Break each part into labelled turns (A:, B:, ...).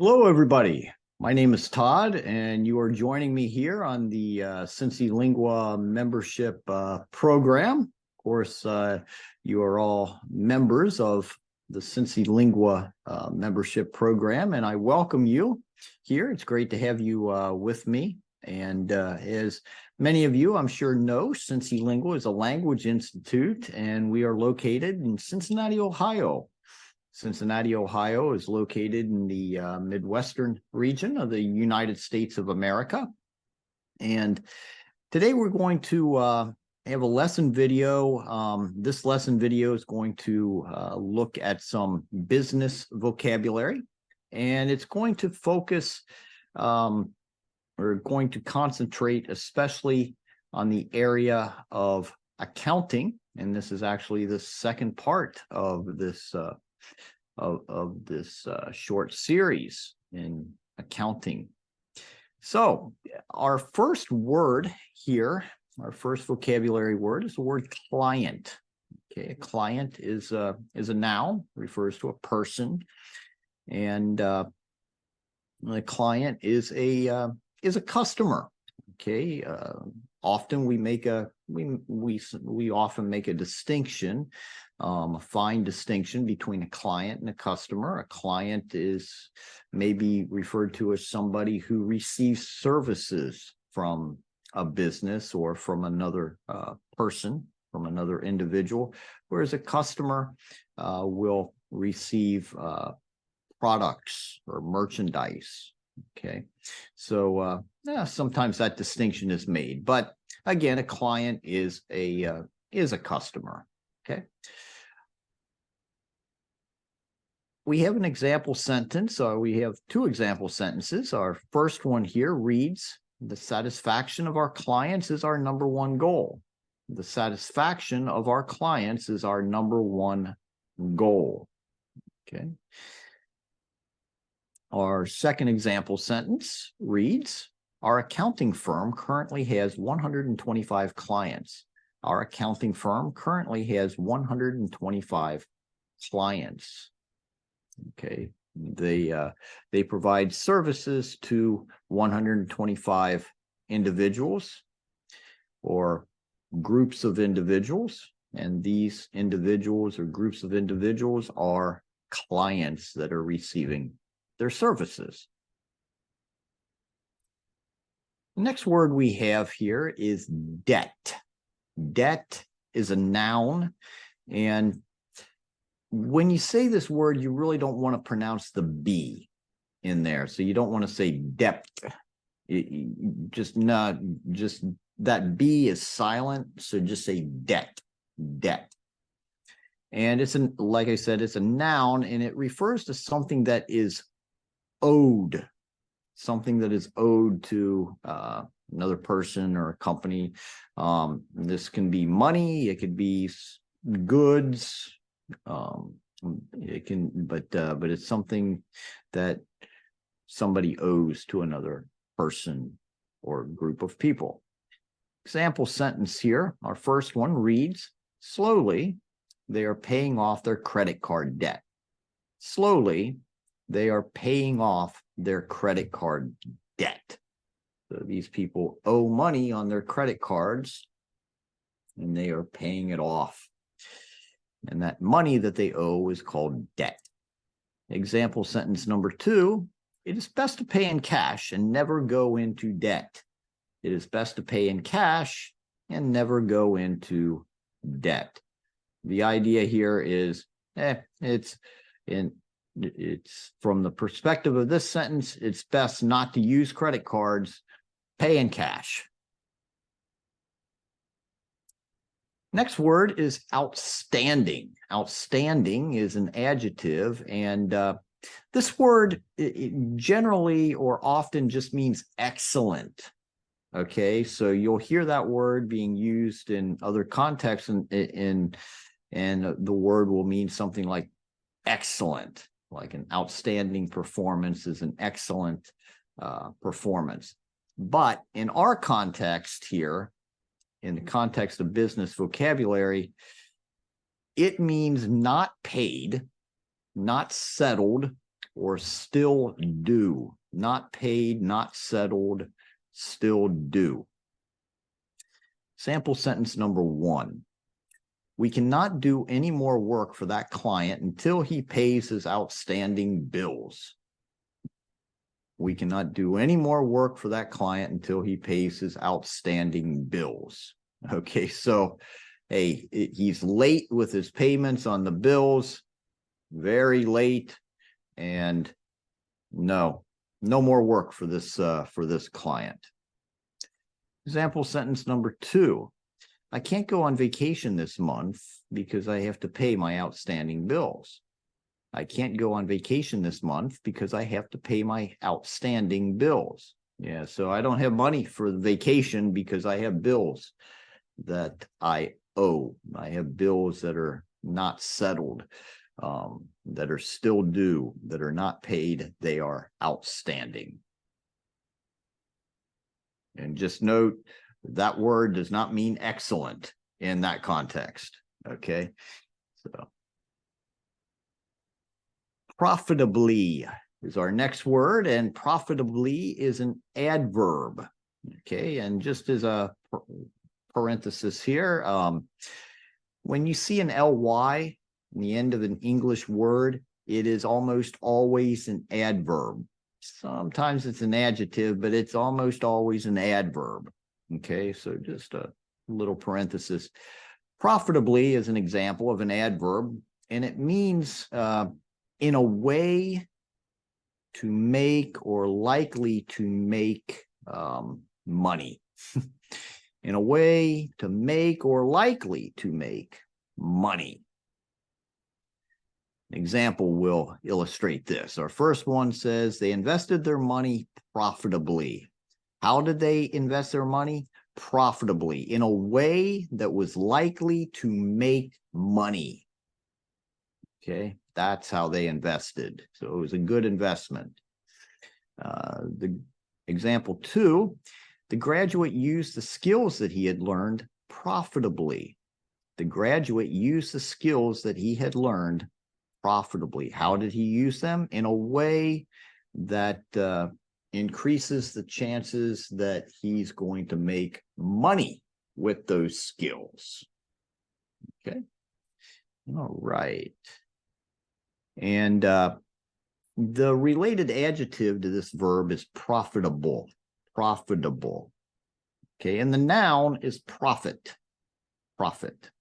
A: Hello, everybody. My name is Todd, and you are joining me here on the Cincilingua membership program. Of course, you are all members of the Cincilingua membership program, and I welcome you here. It's great to have you with me. And as many of you, I'm sure, know, Cincilingua is a language institute, and we are located in Cincinnati, Ohio. Cincinnati, Ohio is located in the Midwestern region of the United States of America. And today we're going to have a lesson video. This lesson video is going to look at some business vocabulary, and it's going to focus we're going to concentrate especially on the area of accounting. And this is actually the second part of this short series in accounting. So our first word here, our first vocabulary word, is the word client. Okay, a client is a noun, refers to a person, and the client is a customer. Okay, often we often make a distinction, a fine distinction between a client and a customer. A client is maybe referred to as somebody who receives services from a business or from another person, from another individual, whereas a customer will receive products or merchandise. Okay, so sometimes that distinction is made, but again, a client is a customer. Okay, we have an example sentence, or we have two example sentences. Our first one here reads, "The satisfaction of our clients is our number one goal." The satisfaction of our clients is our number one goal. Okay. Our second example sentence reads, "Our accounting firm currently has 125 clients." Our accounting firm currently has 125 clients. Okay, they provide services to 125 individuals or groups of individuals, and these individuals or groups of individuals are clients that are receiving their services. The next word we have here is debt. Debt is a noun, and when you say this word, you really don't want to pronounce the B in there. So you don't want to say debt. Just that B is silent, so just say debt, debt. And it's like I said, it's a noun, and it refers to something that is owed, something that is owed to another person or a company. This can be money, it could be goods, it can, but it's something that somebody owes to another person or group of people. Example sentence here, our first one reads, "Slowly, they are paying off their credit card debt." Slowly, they are paying off their credit card debt. So these people owe money on their credit cards, and they are paying it off. And that money that they owe is called debt. Example sentence number two, "It is best to pay in cash and never go into debt." It is best to pay in cash and never go into debt. The idea here is, it's from the perspective of this sentence, it's best not to use credit cards, pay in cash. Next word is outstanding. Outstanding is an adjective, and this word it generally or often just means excellent. Okay, so you'll hear that word being used in other contexts, and the word will mean something like excellent, like an outstanding performance is an excellent performance. But in our context here, in the context of business vocabulary, it means not paid, not settled, or still due. Not paid, not settled, still due. Sample sentence number 1. We cannot do any more work for that client until he pays his outstanding bills. We cannot do any more work for that client until he pays his outstanding bills. Okay, so, hey, he's late with his payments on the bills, very late, and no more work for this client. Example sentence number 2. I can't go on vacation this month because I have to pay my outstanding bills. I can't go on vacation this month because I have to pay my outstanding bills. Yeah, so I don't have money for the vacation because I have bills that I owe. I have bills that are not settled, that are still due, that are not paid. They are outstanding. And just note, that word does not mean excellent in that context. Okay, so profitably is our next word, and profitably is an adverb. Okay, and just as a parenthesis here, when you see an ly in the end of an English word, it is almost always an adverb. Sometimes it's an adjective, but it's almost always an adverb. Okay, so just a little parenthesis. Profitably is an example of an adverb, and it means in a way to make or likely to make money. In a way to make or likely to make money. An example will illustrate this. Our first one says they invested their money profitably. How did they invest their money? Profitably, in a way that was likely to make money. Okay, that's how they invested. So it was a good investment. The example 2, the graduate used the skills that he had learned profitably. The graduate used the skills that he had learned profitably. How did he use them? In a way that increases the chances that he's going to make money with those skills. Okay. All right. And the related adjective to this verb is profitable. Profitable. Okay. And the noun is profit. Profit.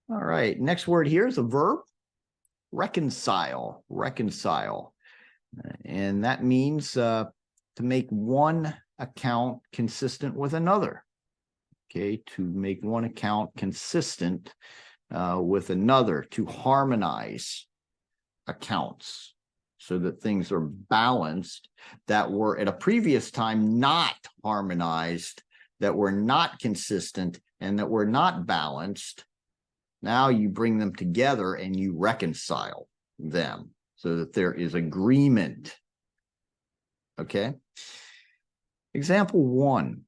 A: All right. Next word here is a verb. Reconcile. Reconcile. And that means to make one account consistent with another. Okay, to make one account consistent with another, to harmonize accounts so that things are balanced that were at a previous time not harmonized, that were not consistent, and that were not balanced. Now you bring them together and you reconcile them so that there is agreement. Okay. Example 1.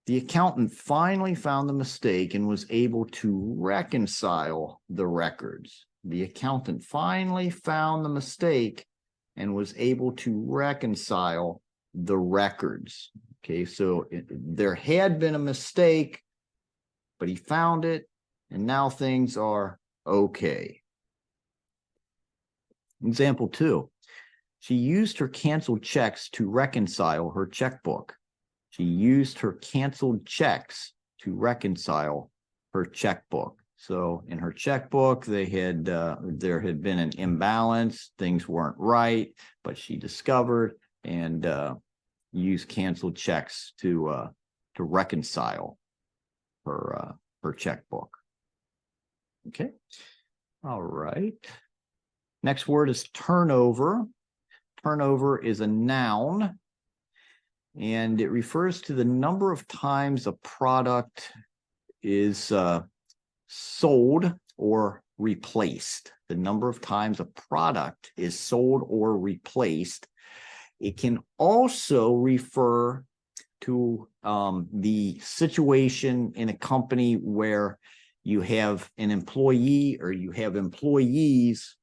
A: The accountant finally found the mistake and was able to reconcile the records. The accountant finally found the mistake and was able to reconcile the records. Okay, so there had been a mistake, but he found it, and now things are okay. Example 2. She used her canceled checks to reconcile her checkbook. She used her canceled checks to reconcile her checkbook. So in her checkbook, there had been an imbalance. Things weren't right, but she discovered and used canceled checks to reconcile her checkbook. Okay. All right. Next word is turnover. Turnover is a noun, and it refers to the number of times a product is sold or replaced. The number of times a product is sold or replaced. It can also refer to the situation in a company where you have an employee or you have employees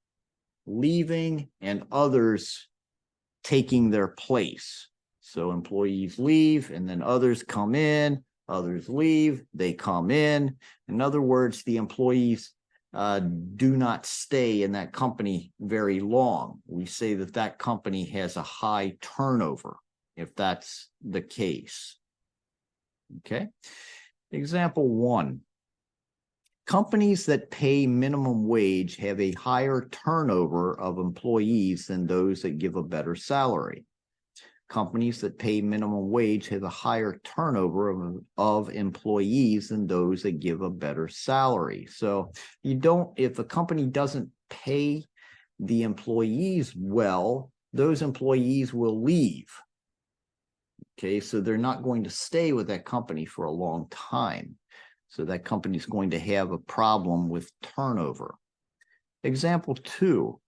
A: leaving and others taking their place. So employees leave and then others come in, others leave, they come in. In other words, the employees do not stay in that company very long. We say that that company has a high turnover, if that's the case. Okay. Example 1. Companies that pay minimum wage have a higher turnover of employees than those that give a better salary. Companies that pay minimum wage have a higher turnover of employees than those that give a better salary. So if a company doesn't pay the employees well, those employees will leave. Okay, so they're not going to stay with that company for a long time. So that company is going to have a problem with turnover. Example 2.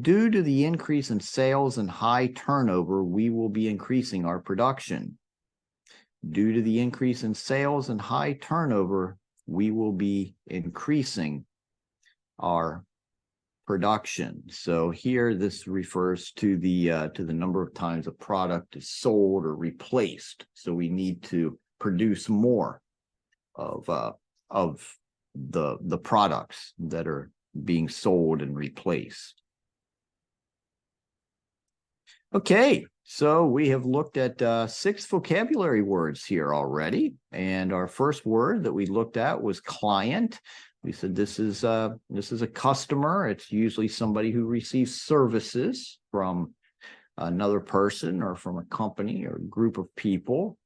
A: Due to the increase in sales and high turnover, we will be increasing our production. Due to the increase in sales and high turnover, we will be increasing our production. So here, this refers to the number of times a product is sold or replaced. So we need to produce more of the products that are being sold and replaced. Okay, so we have looked at 6 vocabulary words here already, and our first word that we looked at was client. We said this is a customer. It's usually somebody who receives services from another person or from a company or a group of people.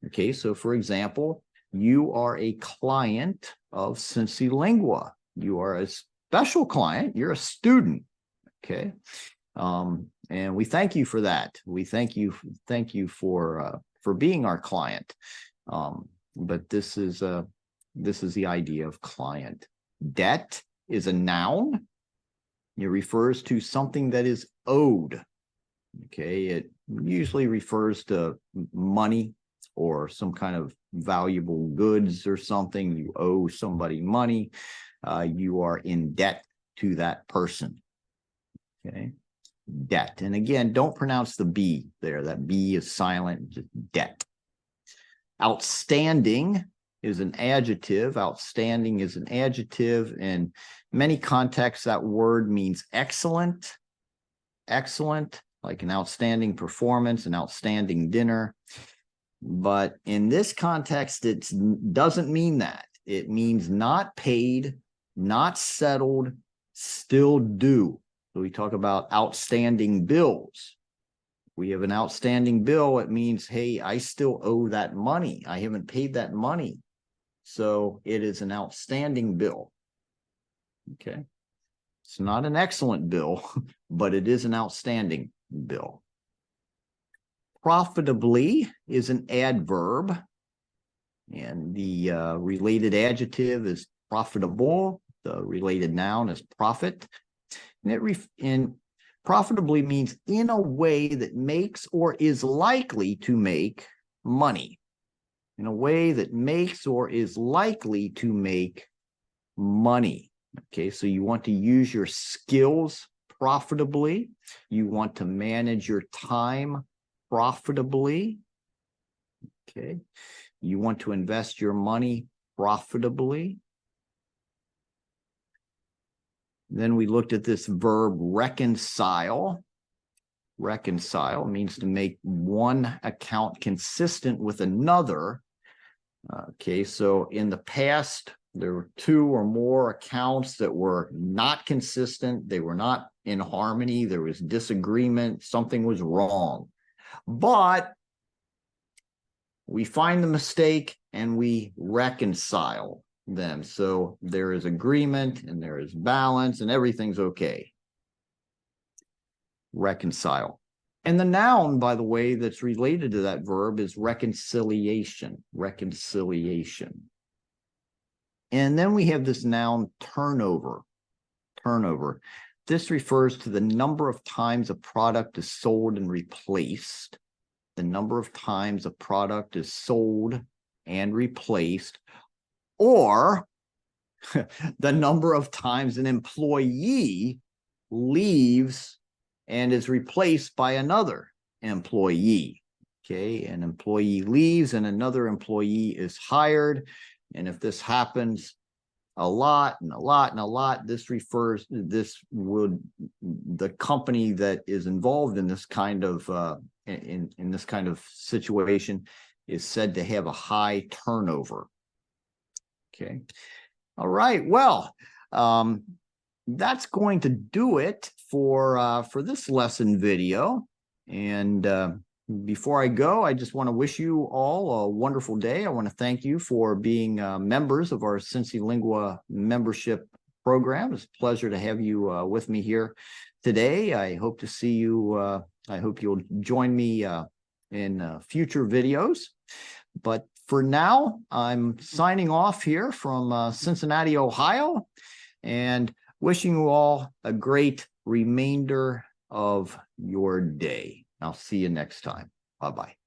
A: Okay, so for example, you are a client of Cincilingua. You are a special client. You're a student. Okay. And we thank you for that. We thank you for being our client. But this is the idea of client. Debt is a noun. It refers to something that is owed. Okay, it usually refers to money or some kind of valuable goods or something. You owe somebody money. You are in debt to that person. Okay. Debt. And again, don't pronounce the B there. That B is silent. Just debt. Outstanding is an adjective. Outstanding is an adjective. In many contexts, that word means excellent. Excellent, like an outstanding performance, an outstanding dinner. But in this context, it doesn't mean that. It means not paid, not settled, still due. So we talk about outstanding bills. We have an outstanding bill. It means, hey, I still owe that money. I haven't paid that money. So it is an outstanding bill. Okay. It's not an excellent bill, but it is an outstanding bill. Profitably is an adverb. And the related adjective is profitable. The related noun is profit. And profitably means in a way that makes or is likely to make money. In a way that makes or is likely to make money. Okay, so you want to use your skills profitably. You want to manage your time profitably. Okay, you want to invest your money profitably. Then we looked at this verb reconcile. Reconcile means to make one account consistent with another. Okay, so in the past, there were 2 or more accounts that were not consistent. They were not in harmony. There was disagreement. Something was wrong. But we find the mistake and we reconcile them. So there is agreement and there is balance and everything's okay. Reconcile. And the noun, by the way, that's related to that verb is reconciliation. Reconciliation. And then we have this noun turnover. Turnover. This refers to the number of times a product is sold and replaced. The number of times a product is sold and replaced, or the number of times an employee leaves and is replaced by another employee. Okay, an employee leaves and another employee is hired. And if this happens a lot and a lot and a lot, the company that is involved in this kind of in this kind of situation is said to have a high turnover. Okay. All right. Well, that's going to do it for this lesson video. And before I go, I just want to wish you all a wonderful day. I want to thank you for being members of our Cincilingua membership program. It's a pleasure to have you with me here today. I hope to see you. I hope you'll join me in future videos. But for now, I'm signing off here from Cincinnati, Ohio, and wishing you all a great remainder of your day. I'll see you next time. Bye-bye.